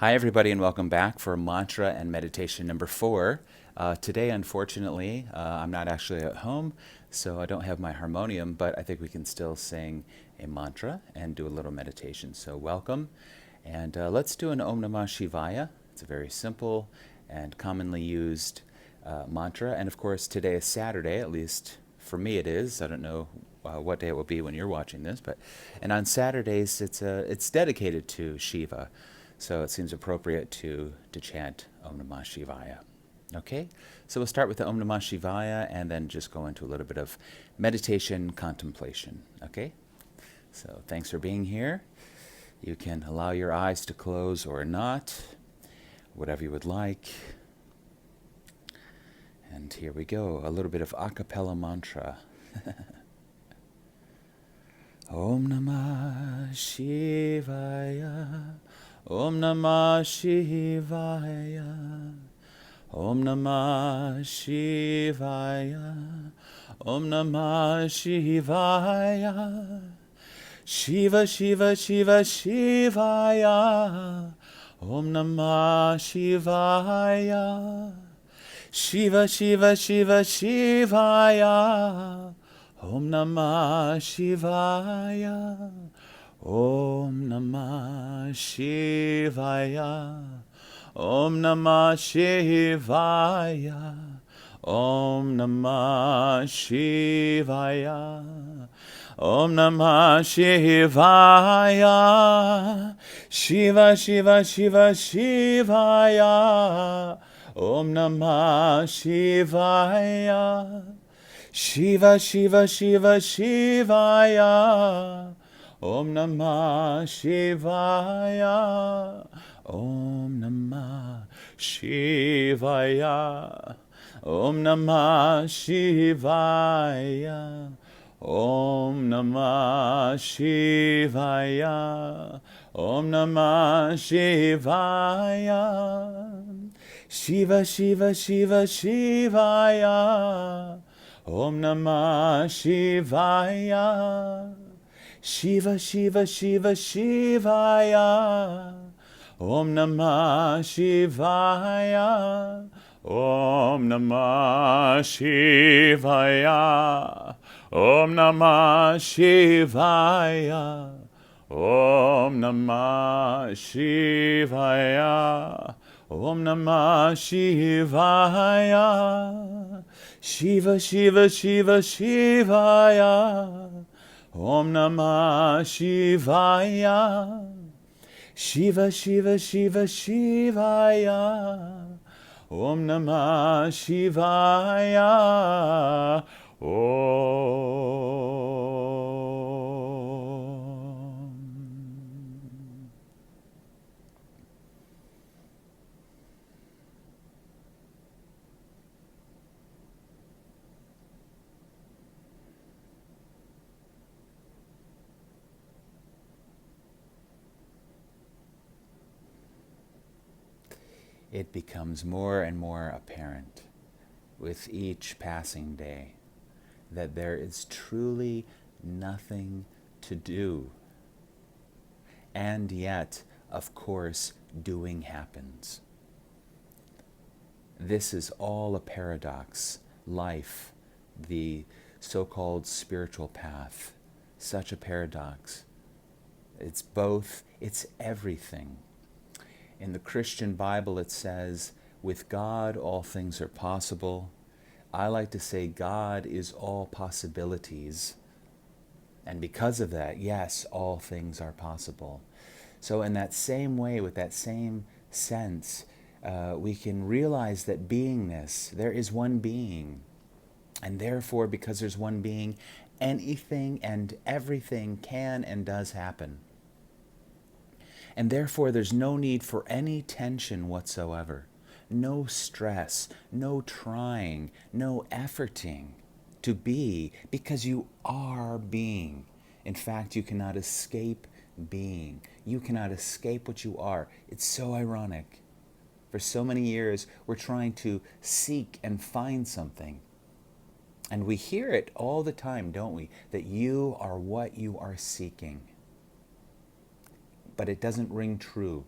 Hi, everybody, and welcome back for mantra and meditation number 4. Today, unfortunately, I'm not actually at home, so I don't have my harmonium, but I think we can still sing a mantra and do a little meditation. So, welcome, and let's do an Om Namah Shivaya. It's a very simple and commonly used mantra, and of course, today is Saturday, at least for me it is. I don't know what day it will be when you're watching this, and on Saturdays it's dedicated to Shiva. So it seems appropriate to chant Om Namah Shivaya. Okay, so we'll start with the Om Namah Shivaya and then just go into a little bit of meditation contemplation. Okay, so thanks for being here. You can allow your eyes to close or not, whatever you would like. And here we go, a little bit of a cappella mantra. Om Namah Shivaya. Om Namah Shivaya. Om Namah Shivaya. Om Namah Shivaya. Shiva Shiva Shiva Shivaya. Om Namah Shivaya. Shiva Shiva Shiva Shivaya. Om Namah Shivaya. Om Namah Shivaya. Om Namah Shivaya. Om Namah Shivaya. Om Namah Shivaya. Shiva Shiva Shiva Shivaya. Om Namah Shivaya. Shiva Shiva Shiva Shivaya. Om Namah Shivaya. Om Namah Shivaya. Om Namah Shivaya. Om Namah Shivaya. Om Namah Shivaya. Shiva Shiva Shiva Shivaya. Om Namah Shivaya. Shiva Shiva Shiva Shivaya. Om Namah Shivaya. Om Namah Shivaya. Om Namah Shivaya. Om Namah Shivaya. Om Namah Shivaya. Shiva Shiva Shiva Shivaya. Om Namah Shivaya. Shiva Shiva Shiva Shivaya. Om Namah Shivaya. Om. It becomes more and more apparent with each passing day that there is truly nothing to do. And yet, of course, doing happens. This is all a paradox. Life, the so-called spiritual path, such a paradox. It's both, it's everything. In the Christian Bible it says, with God all things are possible. I like to say God is all possibilities. And because of that, yes, all things are possible. So in that same way, with that same sense, we can realize that beingness, there is one being. And therefore, because there's one being, anything and everything can and does happen. And therefore, there's no need for any tension whatsoever. No stress, no trying, no efforting to be, because you are being. In fact, you cannot escape being. You cannot escape what you are. It's so ironic. For so many years, we're trying to seek and find something. And we hear it all the time, don't we? That you are what you are seeking. But it doesn't ring true.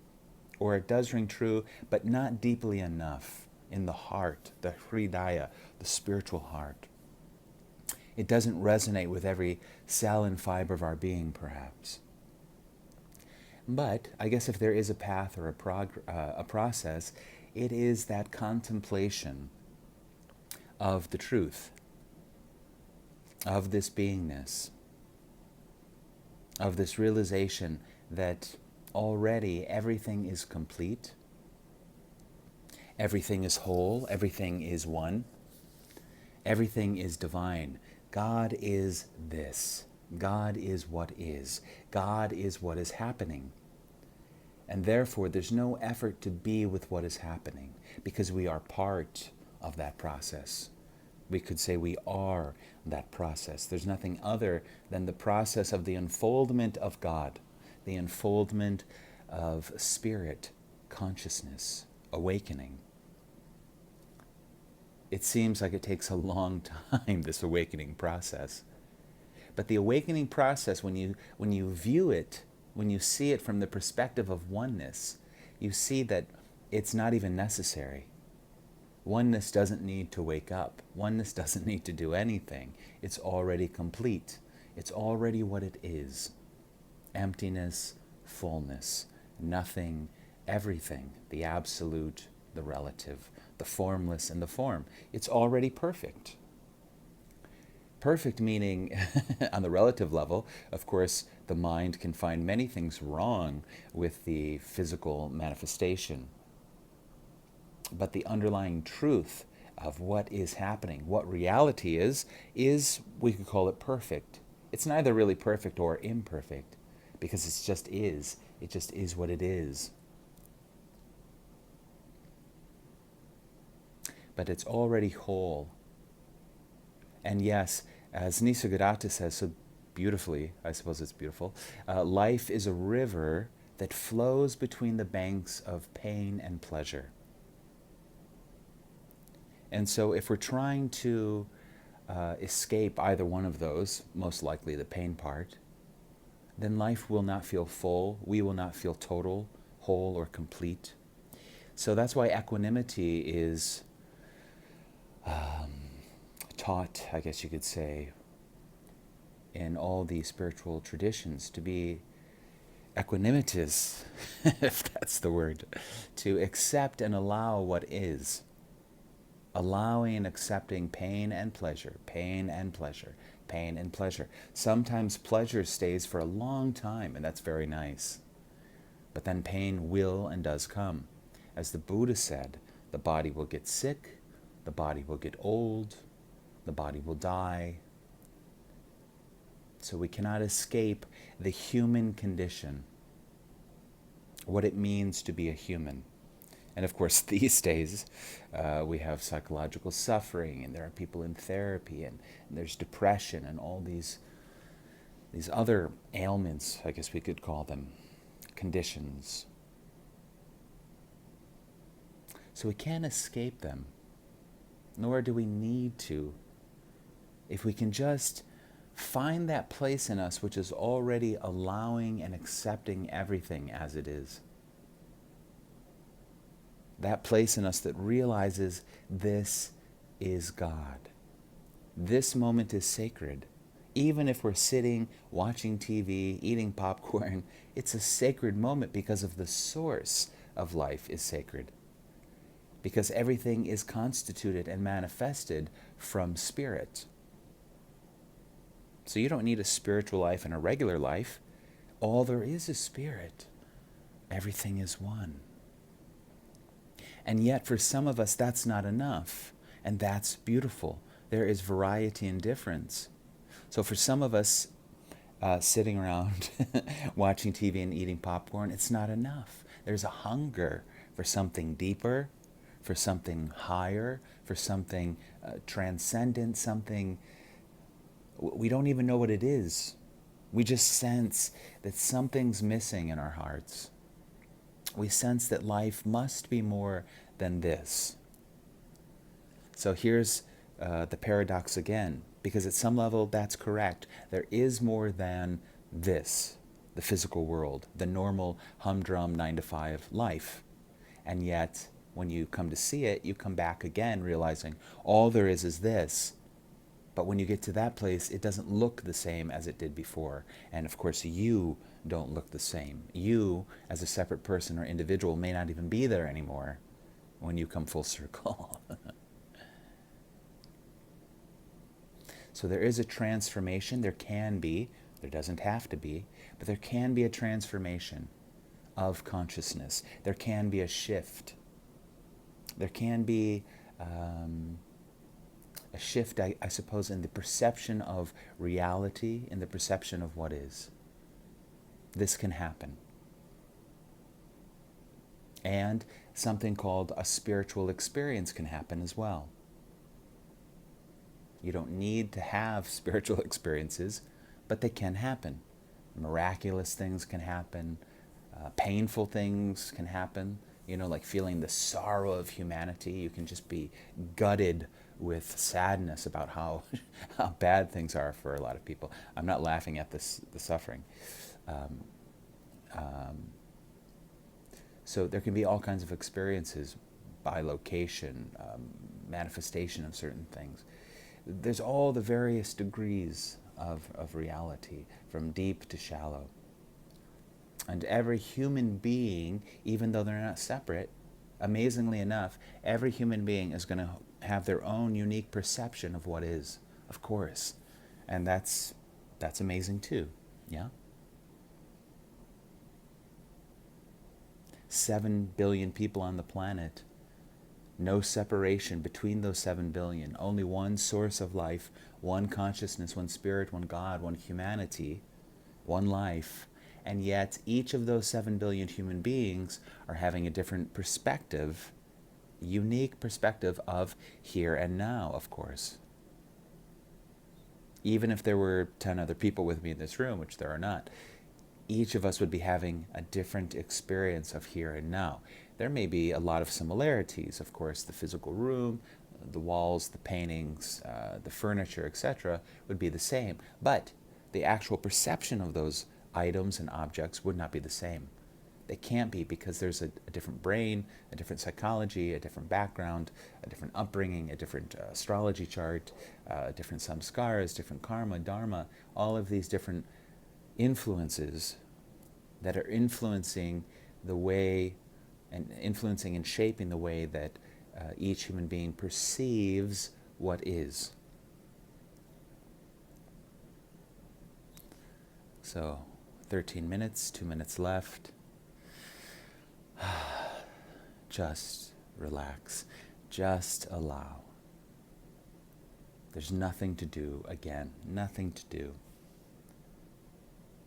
or it does ring true, but not deeply enough in the heart, the hridaya, the spiritual heart. It doesn't resonate with every cell and fiber of our being, perhaps. But I guess if there is a path or a process, it is that contemplation of the truth, of this beingness, of this realization that already everything is complete, everything is whole, everything is one, everything is divine. God is this. God is what is. God is what is happening. And therefore, there's no effort to be with what is happening because we are part of that process. We could say we are that process. There's nothing other than the process of the unfoldment of God, the unfoldment of spirit, consciousness, awakening. It seems like it takes a long time, this awakening process. But the awakening process, when you view it, when you see it from the perspective of oneness, you see that it's not even necessary. Oneness doesn't need to wake up. Oneness doesn't need to do anything. It's already complete. It's already what it is. Emptiness, fullness, nothing, everything, the absolute, the relative, the formless and the form. It's already perfect. Perfect meaning, on the relative level, of course, the mind can find many things wrong with the physical manifestation. But the underlying truth of what is happening, what reality is, we could call it perfect. It's neither really perfect or imperfect, because it just is. It just is what it is. But it's already whole. And yes, as Nisargadatta says so beautifully, I suppose it's beautiful, life is a river that flows between the banks of pain and pleasure. And so if we're trying to escape either one of those, most likely the pain part, then life will not feel full. We will not feel total, whole, or complete. So that's why equanimity is taught, I guess you could say, in all the spiritual traditions, to be equanimitous, if that's the word, to accept and allow what is. Allowing and accepting pain and pleasure, pain and pleasure, pain and pleasure. Sometimes pleasure stays for a long time, and that's very nice. But then pain will and does come. As the Buddha said, the body will get sick, the body will get old, the body will die. So we cannot escape the human condition, what it means to be a human. And of course, these days, we have psychological suffering, and there are people in therapy, and there's depression, and all these other ailments, I guess we could call them, conditions. So we can't escape them, nor do we need to. If we can just find that place in us which is already allowing and accepting everything as it is. That place in us that realizes this is God. This moment is sacred. Even if we're sitting, watching TV, eating popcorn, it's a sacred moment because of the source of life is sacred. Because everything is constituted and manifested from spirit. So you don't need a spiritual life and a regular life. All there is spirit. Everything is one. And yet for some of us that's not enough. And that's beautiful. There is variety and difference. So for some of us sitting around watching TV and eating popcorn, it's not enough. There's a hunger for something deeper, for something higher, for something transcendent, something we don't even know what it is. We just sense that something's missing in our hearts. We sense that life must be more than this. So here's the paradox again, because at some level that's correct. There is more than this. the physical world, the normal humdrum 9 to 5 life. And yet, when you come to see it, you come back again realizing all there is this. But when you get to that place, it doesn't look the same as it did before. And of course, you don't look the same. You, as a separate person or individual, may not even be there anymore when you come full circle. So there is a transformation. There can be. There doesn't have to be. But there can be a transformation of consciousness. There can be a shift. There can be a shift, I suppose, in the perception of reality, in the perception of what is. This can happen. And something called a spiritual experience can happen as well. You don't need to have spiritual experiences, but they can happen. Miraculous things can happen. Painful things can happen. You know, like feeling the sorrow of humanity. You can just be gutted with sadness about how bad things are for a lot of people. I'm not laughing at the suffering. So there can be all kinds of experiences by location, manifestation of certain things. There's all the various degrees of reality, from deep to shallow. And every human being, even though they're not separate, amazingly enough, every human being is going to have their own unique perception of what is, of course. And that's amazing too, yeah? 7 billion people on the planet. No separation between those 7 billion. Only one source of life, one consciousness, one spirit, one God, one humanity, one life. And yet each of those 7 billion human beings are having a different perspective, unique perspective of here and now, of course. Even if there were 10 other people with me in this room, which there are not, each of us would be having a different experience of here and now. There may be a lot of similarities, of course. The physical room, the walls, the paintings, the furniture, etc. would be the same. But the actual perception of those items and objects would not be the same. They can't be, because there's a different brain, a different psychology, a different background, a different upbringing, a different astrology chart, different samskaras, different karma, dharma, all of these different influences that are influencing the way and influencing and shaping the way that each human being perceives what is. So 13 minutes, 2 minutes left. Just relax. Just allow. There's nothing to do, again, nothing to do.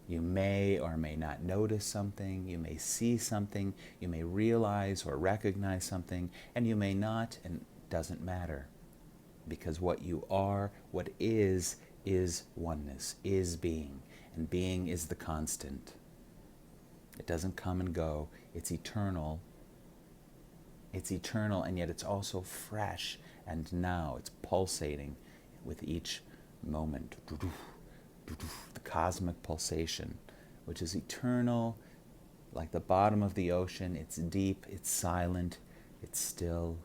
You may or may not notice something, you may see something, you may realize or recognize something, and you may not, and it doesn't matter. Because what you are, what is oneness, is being. And being is the constant. It doesn't come and go. It's eternal. It's eternal, and yet it's also fresh and now. It's pulsating with each moment. The cosmic pulsation, which is eternal, like the bottom of the ocean. It's deep, it's silent, it's still.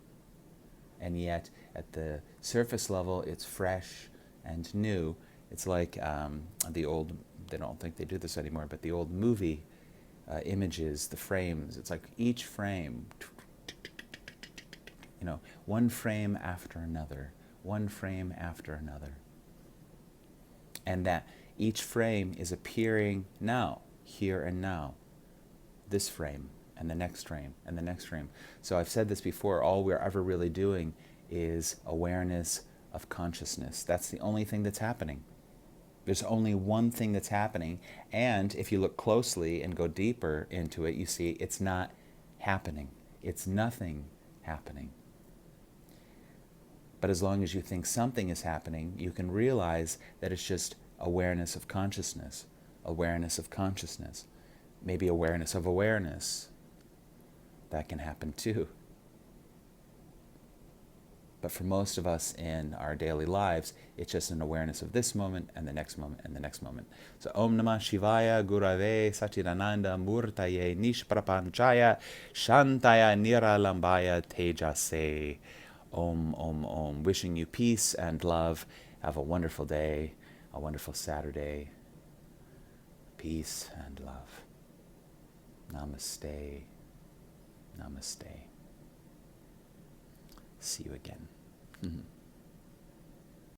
And yet, at the surface level, it's fresh and new. It's like the old, they don't think they do this anymore, but the old movie images, the frames. It's like each frame, you know, one frame after another, one frame after another. And that each frame is appearing now, here and now. This frame, and the next frame, and the next frame. So I've said this before, all we're ever really doing is awareness of consciousness. That's the only thing that's happening. There's only one thing that's happening, and if you look closely and go deeper into it, you see it's not happening. It's nothing happening. But as long as you think something is happening, you can realize that it's just awareness of consciousness, awareness of consciousness, maybe awareness of awareness. That can happen too. But for most of us in our daily lives, it's just an awareness of this moment and the next moment and the next moment. So Om Namah Shivaya Gurave Satchidananda Murtaye Nishprapanchaya Shantaya Niralambaya Tejase. Om Om Om. Wishing you peace and love. Have a wonderful day, a wonderful Saturday. Peace and love. Namaste. Namaste. See you again.